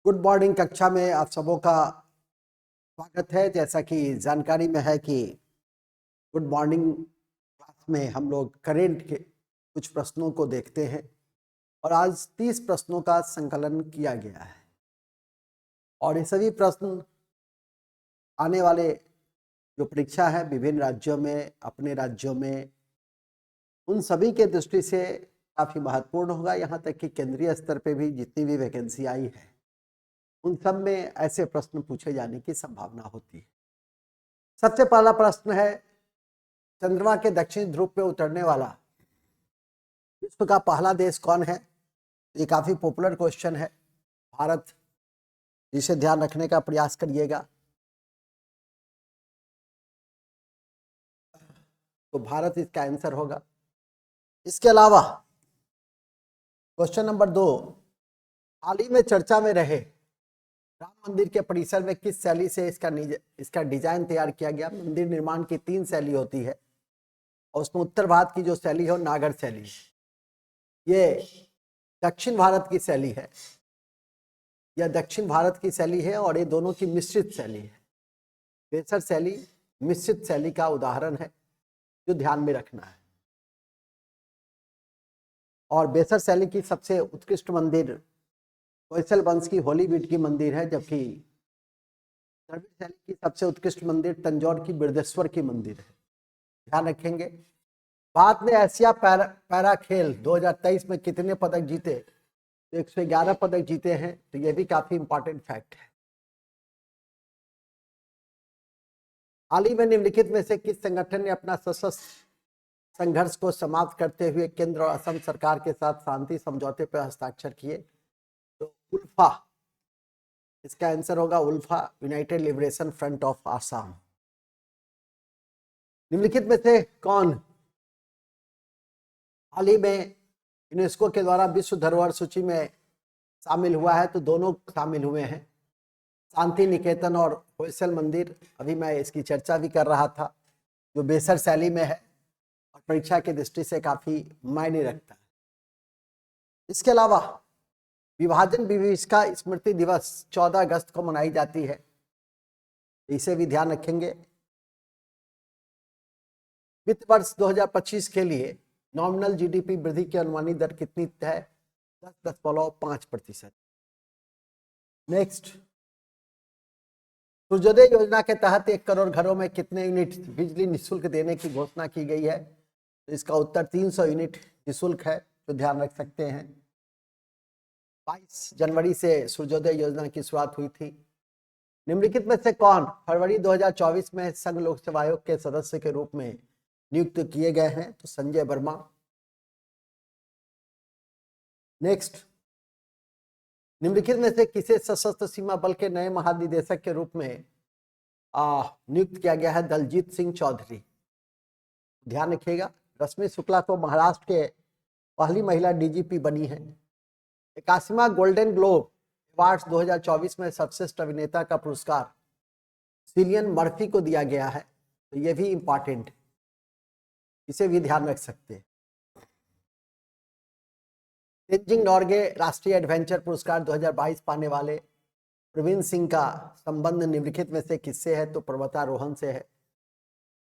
Good morning कक्षा में आप सबों का स्वागत है। जैसा कि जानकारी में है कि गुड मॉर्निंग क्लास में हम लोग करेंट के कुछ प्रश्नों को देखते हैं और आज 30 प्रश्नों का संकलन किया गया है और ये सभी प्रश्न आने वाले जो परीक्षा है विभिन्न राज्यों में, अपने राज्यों में, उन सभी के दृष्टि से काफ़ी महत्वपूर्ण होगा। यहाँ तक कि केंद्रीय स्तर पे भी जितनी भी वैकेंसी आई है उन सब में ऐसे प्रश्न पूछे जाने की संभावना होती है। सबसे पहला प्रश्न है, चंद्रमा के दक्षिण ध्रुव पे उतरने वाला विश्व का पहला देश कौन है? ये काफी पॉपुलर क्वेश्चन है। भारत, जिसे ध्यान रखने का प्रयास करिएगा। तो भारत इसका आंसर होगा। इसके अलावा क्वेश्चन नंबर 2, हाल ही में चर्चा में रहे राम मंदिर के परिसर में किस शैली से इसका डिजाइन तैयार किया गया? मंदिर निर्माण की 3 शैली होती है और उसमें उत्तर भारत की जो शैली है नागर शैली, ये दक्षिण भारत की शैली है। यह दक्षिण भारत की शैली है और ये दोनों की मिश्रित शैली है। बेसर शैली मिश्रित शैली का उदाहरण है जो ध्यान में रखना है। और बेसर शैली की सबसे उत्कृष्ट मंदिर होयसल वंश की होलीबीड की मंदिर है, जबकि द्रविड़ शैली की सबसे उत्कृष्ट मंदिर तंजौर की बृहदेश्वर की मंदिर है। ध्यान रखेंगे। भारत ने एशिया पैरा खेल 2023 में कितने पदक जीते? तो 111 पदक जीते हैं। तो यह भी काफी इंपॉर्टेंट फैक्ट है। हाल ही में निम्नलिखित में से किस संगठन ने अपना सशस्त्र संघर्ष को समाप्त करते हुए केंद्र और असम सरकार के साथ शांति समझौते पर हस्ताक्षर किए? तो उल्फा, इसका आंसर होगा ULFA, united liberation front of Assam. निम्नलिखित में से कौन हाल ही में यूनेस्को के द्वारा विश्व धरोहर सूची में शामिल हुआ है? तो दोनों शामिल हुए हैं, शांति निकेतन और होयसल मंदिर। अभी मैं इसकी चर्चा भी कर रहा था, जो बेसर शैली में है और परीक्षा की दृष्टि से काफी मायने रखता है। इसके अलावा विभाजन विभीषिका स्मृति दिवस 14 अगस्त को मनाई जाती है, इसे भी ध्यान रखेंगे। वित्त वर्ष 2025 के लिए नॉमिनल जीडीपी वृद्धि की अनुमानित दर कितनी है? 10.5%। नेक्स्ट, सूर्योदय योजना के तहत 1 करोड़ घरों में कितने यूनिट बिजली निःशुल्क देने की घोषणा की गई है? तो इसका उत्तर 300 यूनिट निःशुल्क है, तो ध्यान रख सकते हैं। 22 जनवरी से सूर्योदय योजना की शुरुआत हुई थी। निम्नलिखित में से कौन फरवरी 2024 में संघ लोक सेवा आयोग के सदस्य के रूप में नियुक्त किए गए हैं? तो संजय वर्मा। नेक्स्ट, निम्नलिखित में से किसे सशस्त्र सीमा बल के नए महानिदेशक के रूप में नियुक्त किया गया है? दलजीत सिंह चौधरी। ध्यान रखिएगा, रश्मि शुक्ला को महाराष्ट्र के पहली महिला डीजीपी बनी है। 81वां गोल्डन ग्लोब अवार्ड्स 2024 में सर्वश्रेष्ठ अभिनेता का पुरस्कार सिलियन मर्फी को दिया गया है, तो यह भी इंपॉर्टेंट है, इसे भी ध्यान रख सकते हैं। तेंजिंग नॉर्गे राष्ट्रीय एडवेंचर पुरस्कार 2022 पाने वाले प्रवीण सिंह का संबंध निम्नलिखित में से किससे है? तो पर्वतारोहण से है।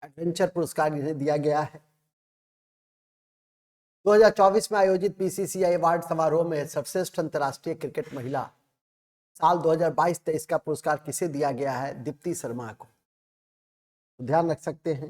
एडवेंचर पुरस्कार इन्हें दिया गया है। 2024 में आयोजित बीसीसीआई अवार्ड समारोह में सर्वश्रेष्ठ अंतर्राष्ट्रीय क्रिकेट महिला साल 2022-23 का पुरस्कार किसे दिया गया है? दीप्ति शर्मा को, तो ध्यान रख सकते हैं।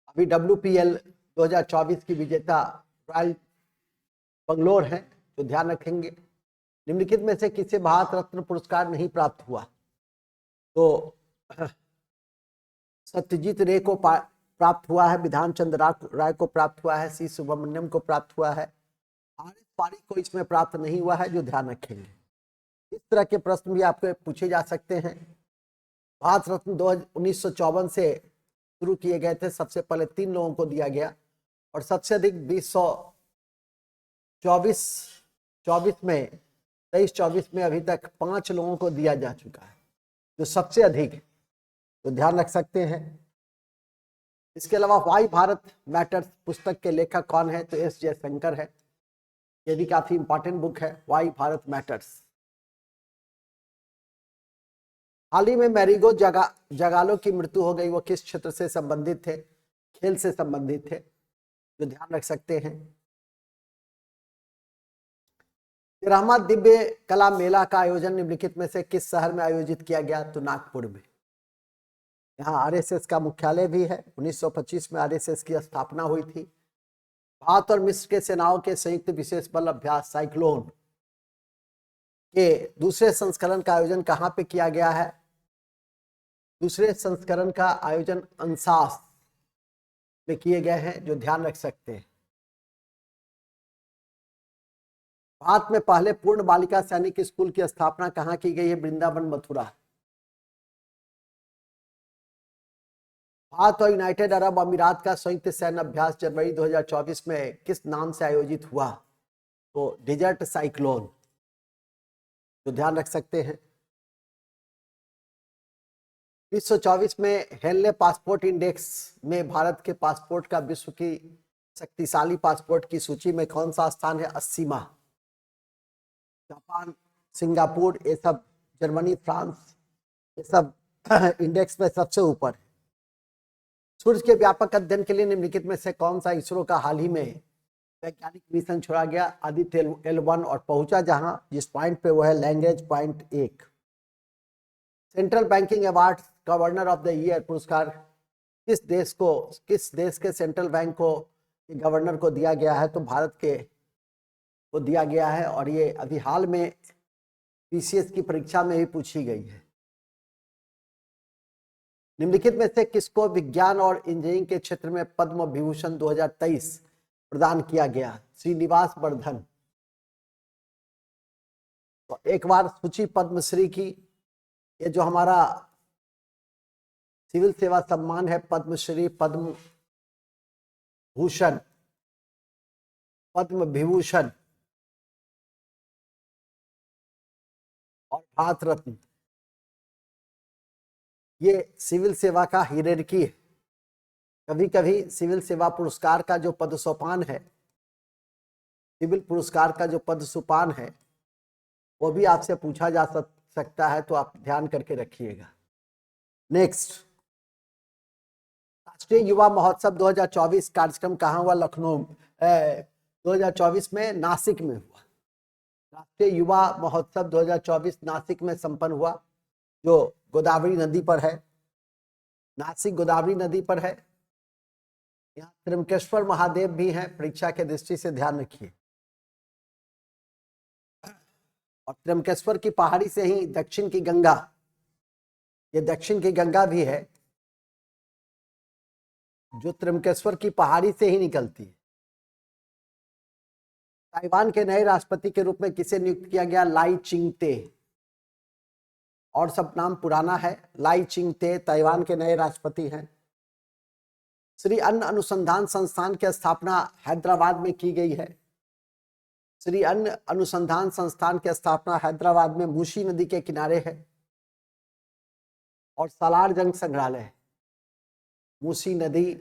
अभी WPL 2024 की विजेता रॉयल बंगलोर है, तो ध्यान रखेंगे। निम्नलिखित में से किसे भारत रत्न पुरस्कार नहीं प्राप्त हुआ? तो सत्यजीत रे को प्राप्त हुआ है, विधान चंद्र राय को प्राप्त हुआ है, सी सुब्रमण्यम को प्राप्त हुआ है, आरिफ पारिक को इसमें प्राप्त नहीं हुआ है, जो ध्यान रखेंगे। इस तरह के प्रश्न भी आपको पूछे जा सकते हैं। भारत रत्न 1954 से शुरू किए गए थे, सबसे पहले 3 लोगों को दिया गया और सबसे अधिक 2024 में 23-24 में अभी तक 5 लोगों को दिया जा चुका है, जो सबसे अधिक है, तो ध्यान रख सकते हैं। इसके अलावा वाई भारत मैटर्स पुस्तक के लेखक कौन है? तो एस जयशंकर है। ये भी काफी इंपॉर्टेंट बुक है, व्हाई भारत मैटर्स। हाल ही में मैरिगो जगालो की मृत्यु हो गई। वो किस क्षेत्र से संबंधित थे? खेल से संबंधित थे, जो ध्यान रख सकते हैं। 13वां दिव्य कला मेला का आयोजन निम्नलिखित में से किस शहर में आयोजित किया गया? तो नागपुर में। यहाँ आरएसएस का मुख्यालय भी है। 1925 में आरएसएस की स्थापना हुई थी। भारत और मिस्र के सेनाओं के संयुक्त विशेष बल अभ्यास साइक्लोन के दूसरे संस्करण का आयोजन कहाँ पे किया गया है? दूसरे संस्करण का आयोजन अंसास में किए गए हैं, जो ध्यान रख सकते हैं। भारत में पहले पूर्ण बालिका सैनिक स्कूल की स्थापना कहाँ की गई है? वृंदावन मथुरा। भारत और यूनाइटेड अरब अमीरात का संयुक्त सैन्य अभ्यास जनवरी 2024 में किस नाम से आयोजित हुआ? तो डेजर्ट साइक्लोन, जो ध्यान रख सकते हैं। 2024 में हेनले पासपोर्ट इंडेक्स में भारत के पासपोर्ट का विश्व की शक्तिशाली पासपोर्ट की सूची में कौन सा स्थान है? 80वां। जापान, सिंगापुर, ये सब, जर्मनी, फ्रांस, ये सब इंडेक्स में सबसे ऊपर है। सूर्य के व्यापक अध्ययन के लिए निम्नलिखित में से कौन सा इसरो का हाल ही में वैज्ञानिक मिशन छोड़ा गया? आदित्य L1, और पहुंचा जहां जिस पॉइंट पे वो है language point 1। Central banking award governor of the year पुरस्कार किस देश के सेंट्रल बैंक को गवर्नर को दिया गया है? तो भारत के को दिया गया है, और ये अभी हाल में पीसीएस की परीक्षा में भी पूछी गई है। निम्नलिखित में से किसको विज्ञान और इंजीनियरिंग के क्षेत्र में पद्म विभूषण 2023 प्रदान किया गया? श्रीनिवास वर्धन। तो एक बार सूची पद्मश्री की, ये जो हमारा सिविल सेवा सम्मान है, पद्मश्री, पद्म भूषण, पद्म विभूषण और भारत रत्न, ये सिविल सेवा का हायरार्की है। कभी कभी सिविल सेवा पुरस्कार का जो पद सोपान है, सिविल पुरस्कार का जो पद सोपान है, वो भी आपसे पूछा जा सकता है, तो आप ध्यान करके रखिएगा। नेक्स्ट, राष्ट्रीय युवा महोत्सव 2024 कार्यक्रम कहाँ हुआ? लखनऊ। 2024 में नासिक में हुआ। राष्ट्रीय युवा महोत्सव 2024 नासिक में संपन्न हुआ, जो गोदावरी नदी पर है। नासिक गोदावरी नदी पर है। यहाँ त्र्यंबकेश्वर महादेव भी हैं, परीक्षा के दृष्टि से ध्यान रखिए। और त्र्यंबकेश्वर की पहाड़ी से ही दक्षिण की गंगा, ये दक्षिण की गंगा भी है, जो त्र्यंबकेश्वर की पहाड़ी से ही निकलती है। ताइवान के नए राष्ट्रपति के रूप में किसे नियुक्त किया गया? लाई चिंगते। और सब नाम पुराना है। लाई चिंगते ताइवान के नए राष्ट्रपति हैं। श्री अन्न अनुसंधान संस्थान की स्थापना हैदराबाद में की गई है। श्री अन्न अनुसंधान संस्थान की स्थापना हैदराबाद में मूसी नदी के किनारे है। और सालार जंग संग्रहालय है। मूसी नदी,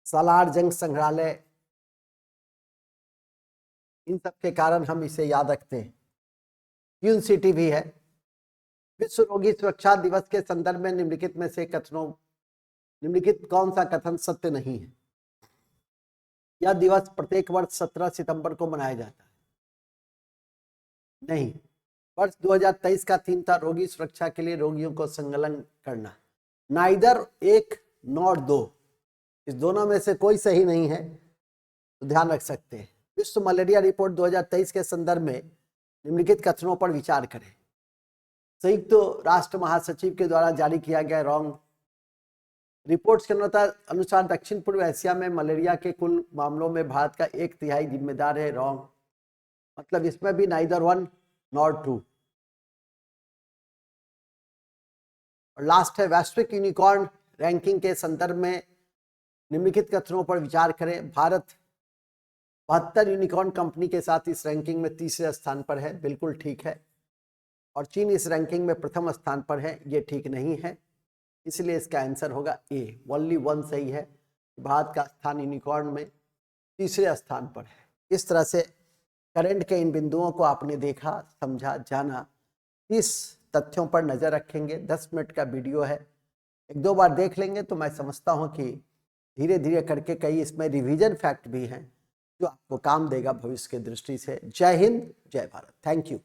सालार जंग संग्रहालय, इन सब के कारण हम इसे याद रखते हैं। क्यून सिटी भी है। विश्व रोगी सुरक्षा दिवस के संदर्भ में निम्नलिखित में से निम्नलिखित कौन सा कथन सत्य नहीं है? यह दिवस प्रत्येक वर्ष 17 सितंबर को मनाया जाता है। नहीं, वर्ष 2023 का थीम था रोगी सुरक्षा के लिए रोगियों को संलग्न करना। नाइदर एक नॉट दो, इस दोनों में से कोई सही नहीं है, तो ध्यान रख सकते हैं। विश्व मलेरिया रिपोर्ट 2023 के संदर्भ में निम्नलिखित कथनों पर विचार करें। संयुक्त राष्ट्र महासचिव के द्वारा जारी किया गया रॉन्ग। रिपोर्ट्स के अनुसार दक्षिण पूर्व एशिया में मलेरिया के कुल मामलों में भारत का 1/3 जिम्मेदार है। रॉन्ग, मतलब इसमें भी नाइदर वन नॉट टू। और लास्ट है, वैश्विक यूनिकॉर्न रैंकिंग के संदर्भ में निम्नलिखित कथनों पर विचार करें। भारत 72 यूनिकॉर्न कंपनी के साथ इस रैंकिंग में तीसरे स्थान पर है, बिल्कुल ठीक है। और चीन इस रैंकिंग में प्रथम स्थान पर है, ये ठीक नहीं है, इसलिए इसका आंसर होगा ए। ओनली वन सही है। भारत का स्थान यूनिकॉर्न में तीसरे स्थान पर है। इस तरह से करंट के इन बिंदुओं को आपने देखा, समझा, जाना। इस तथ्यों पर नजर रखेंगे। 10 मिनट का वीडियो है, एक दो बार देख लेंगे तो मैं समझता हूं कि धीरे धीरे करके कई इसमें रिवीजन फैक्ट भी हैं जो आपको काम देगा भविष्य की दृष्टि से। जय हिंद, जय भारत। Thank you.